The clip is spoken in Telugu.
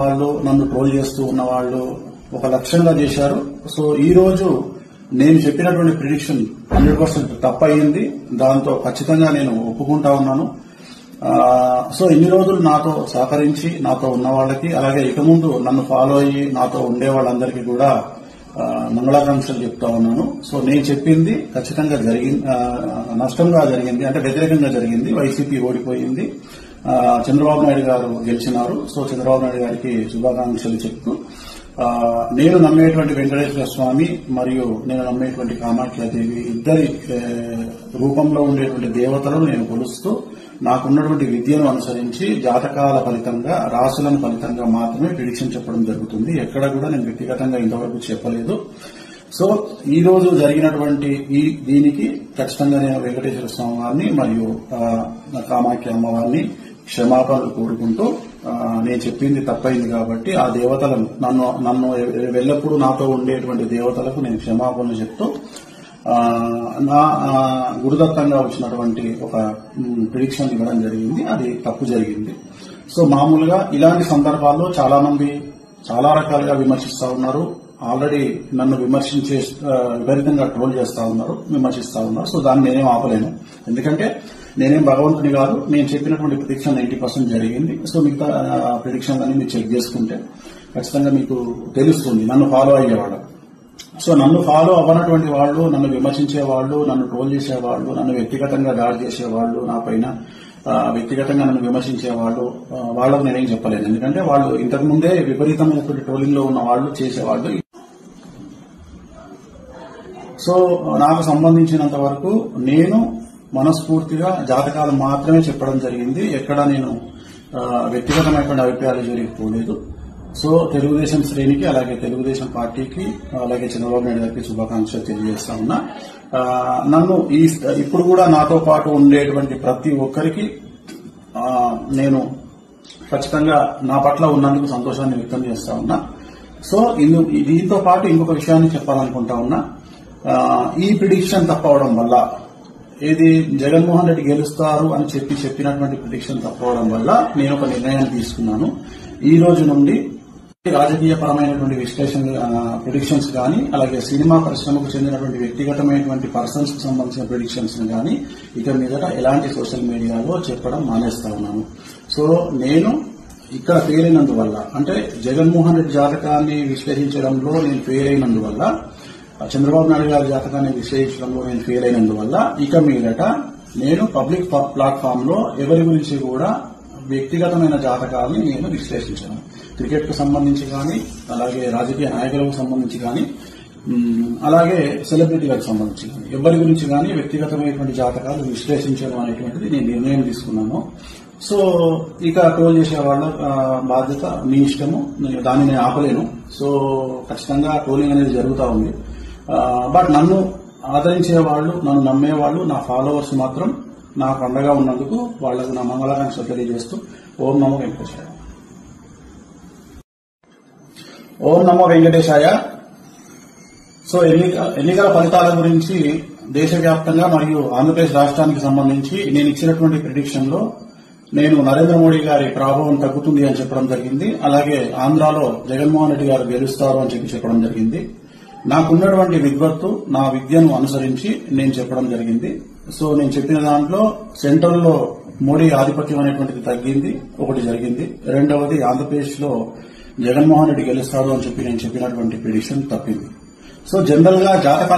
వాళ్ళు నన్ను ట్రోల్ చేస్తూ ఉన్న వాళ్ళు ఒక లక్ష్యంగా చేశారు. సో ఈ రోజు నేను చెప్పినటువంటి ప్రిడిక్షన్ 100% తప్పయింది. దాంతో ఖచ్చితంగా నేను ఒప్పుకుంటా ఉన్నాను. సో ఇన్ని రోజులు నాతో సహకరించి నాతో ఉన్న వాళ్ళకి, అలాగే ఇక ముందు నన్ను ఫాలో అయ్యి నాతో ఉండే వాళ్ళందరికీ కూడా మంగళాకాంక్షలు చెప్తా ఉన్నాను. సో నేను చెప్పింది ఖచ్చితంగా నష్టంగా జరిగింది, అంటే వ్యతిరేకంగా జరిగింది. వైసీపీ ఓడిపోయింది, చంద్రబాబు నాయుడు గారు గెలిచినారు. సో చంద్రబాబు నాయుడు గారికి శుభాకాంక్షలు చెప్తూ నేను నమ్మేటువంటి వెంకటేశ్వర స్వామి మరియు నేను నమ్మేటువంటి కామాఖ్యాదేవి ఇద్దరి రూపంలో ఉండేటువంటి దేవతలను నేను కొలుస్తూ నాకున్నటువంటి విద్యను అనుసరించి జాతకాల ఫలితంగా, రాశులను ఫలితంగా మాత్రమే ప్రిడిక్షన్ చెప్పడం జరుగుతుంది. ఎక్కడ కూడా నేను వ్యక్తిగతంగా ఇంతవరకు చెప్పలేదు. సో ఈ రోజు జరిగినటువంటి దీనికి ఖచ్చితంగా నేను వెంకటేశ్వర స్వామి వారిని మరియు కామాఖ్య అమ్మవారిని క్షమాపణలు కోరుకుంటూ, నేను చెప్పింది తప్పైంది కాబట్టి ఆ దేవతలను నన్ను ఎల్లప్పుడూ నాతో ఉండేటువంటి దేవతలకు నేను క్షమాపణలు చెప్తూ నా గురుదత్తంగా వచ్చినటువంటి ఒక ప్రిడిక్షన్ ఇవ్వడం జరిగింది. అది తప్పు జరిగింది. సో మామూలుగా ఇలాంటి సందర్భాల్లో చాలా మంది చాలా రకాలుగా విమర్శిస్తా ఉన్నారు. ఆల్రెడీ నన్ను విపరీతంగా ట్రోల్ చేస్తా ఉన్నారు, విమర్శిస్తా ఉన్నారు. సో దాన్ని నేనేం ఆపలేను, ఎందుకంటే నేనేం భగవంతుని కాదు. నేను చెప్పినటువంటి ప్రిడిక్షన్ 90% జరిగింది. సో మిగతా ప్రిడిక్షన్ అన్ని మీరు చెక్ చేసుకుంటే ఖచ్చితంగా మీకు తెలుస్తుంది నన్ను ఫాలో అయ్యేవాళ్ళు. సో నన్ను ఫాలో అవ్వనటువంటి వాళ్ళు, నన్ను విమర్శించే వాళ్ళు, నన్ను ట్రోల్ చేసేవాళ్ళు, నన్ను వ్యక్తిగతంగా దాడి చేసేవాళ్ళు, నా పైన వ్యక్తిగతంగా నన్ను విమర్శించేవాళ్ళు, వాళ్ళకు నేనేం చెప్పలేను. ఎందుకంటే వాళ్ళు ఇంతకుముందే విపరీతమైనటువంటి ట్రోలింగ్ లో ఉన్న వాళ్ళు, చేసేవాళ్ళు. సో నాకు సంబంధించినంత వరకు నేను మనస్ఫూర్తిగా జాతకాలు మాత్రమే చెప్పడం జరిగింది. ఎక్కడ నేను వ్యక్తిగతమైనటువంటి అభిప్రాయాలు జరిగిపోలేదు. సో తెలుగుదేశం శ్రేణికి, అలాగే తెలుగుదేశం పార్టీకి, అలాగే చంద్రబాబు నాయుడు గారికి శుభాకాంక్షలు తెలియజేస్తా ఉన్నా. నన్ను ఇప్పుడు కూడా నాతో పాటు ఉండేటువంటి ప్రతి ఒక్కరికి నేను ఖచ్చితంగా నా పట్ల ఉన్నందుకు సంతోషాన్ని వ్యక్తం చేస్తా ఉన్నా. సో దీంతో పాటు ఇంకొక విషయాన్ని చెప్పాలనుకుంటా ఉన్నా. ఈ ప్రిడిక్షన్ తప్పవడం వల్ల, ఏది జగన్మోహన్ రెడ్డి గెలుస్తారు అని చెప్పినటువంటి ప్రిడిక్షన్ తప్పవడం వల్ల నేను ఒక నిర్ణయాన్ని తీసుకున్నాను. ఈ రోజు నుండి రాజకీయ పరమైనటువంటి ప్రిడిక్షన్స్ కానీ, అలాగే సినిమా పరిశ్రమకు చెందినటువంటి వ్యక్తిగతమైనటువంటి పర్సన్స్ కు సంబంధించిన ప్రిడిక్షన్స్ కానీ ఇక మీదట ఎలాంటి సోషల్ మీడియాలో చెప్పడం మానేస్తా ఉన్నాను. సో నేను ఇక్కడ ఫెయిల్ అయినందువల్ల, అంటే జగన్మోహన్ రెడ్డి జాతకాన్ని విశ్లేషించడంలో నేను ఫెయిల్ అయినందువల్ల, చంద్రబాబు నాయుడు గారి జాతకాన్ని విశ్లేషించడంలో నేను ఫెయిల్ అయినందువల్ల ఇక మీదట నేను పబ్లిక్ ప్లాట్ఫామ్ లో ఎవరి గురించి కూడా వ్యక్తిగతమైన జాతకాలని నేను విశ్లేషించాను. క్రికెట్ కు సంబంధించి కానీ, అలాగే రాజకీయ నాయకులకు సంబంధించి కానీ, అలాగే సెలబ్రిటీలకు సంబంధించి కానీ, ఎవరి గురించి కానీ వ్యక్తిగతమైనటువంటి జాతకాలు విశ్లేషించడం అనేటువంటిది నేను నిర్ణయం తీసుకున్నాను. సో ఇక ట్రోల్ చేసే వాళ్ళ బాధ్యత మీ ఇష్టము, దాన్ని నేను ఆపలేను. సో ఖచ్చితంగా ట్రోలింగ్ అనేది జరుగుతూ ఉంది. బట్ నన్ను ఆదరించే వాళ్ళు, నన్ను నమ్మేవాళ్ళు, నా ఫాలోవర్స్ మాత్రం నాకు అండగా ఉన్నందుకు వాళ్లకు నా మంగళాకాంక్షలు తెలియజేస్తూ ఓం నమో వెంకటేశాయ. ఓం నమో వెంకటేశాయ. సో ఎన్నికల ఫలితాల గురించి దేశవ్యాప్తంగా మరియు ఆంధ్రప్రదేశ్ రాష్ట్రానికి సంబంధించి నేను ఇచ్చినటువంటి ప్రిడిక్షన్ లో నేను నరేంద్ర మోడీ గారి ప్రభావం తగ్గుతుంది అని చెప్పడం జరిగింది. అలాగే ఆంధ్రాలో జగన్మోహన్ రెడ్డి గారు గెలుస్తారు అని చెప్పడం జరిగింది. నాకున్నటువంటి విద్వత్తు, నా విద్యను అనుసరించి నేను చెప్పడం జరిగింది. సో నేను చెప్పిన దాంట్లో సెంట్రల్ లో మోడీ ఆధిపత్యం అనేటువంటిది తగ్గింది, ఒకటి జరిగింది. రెండవది ఆంధ్రప్రదేశ్ లో జగన్మోహన్ రెడ్డి గెలుస్తారు అని చెప్పి నేను చెప్పినటువంటి ప్రిడిక్షన్ తప్పింది. సో జనరల్ గా జాతకాలు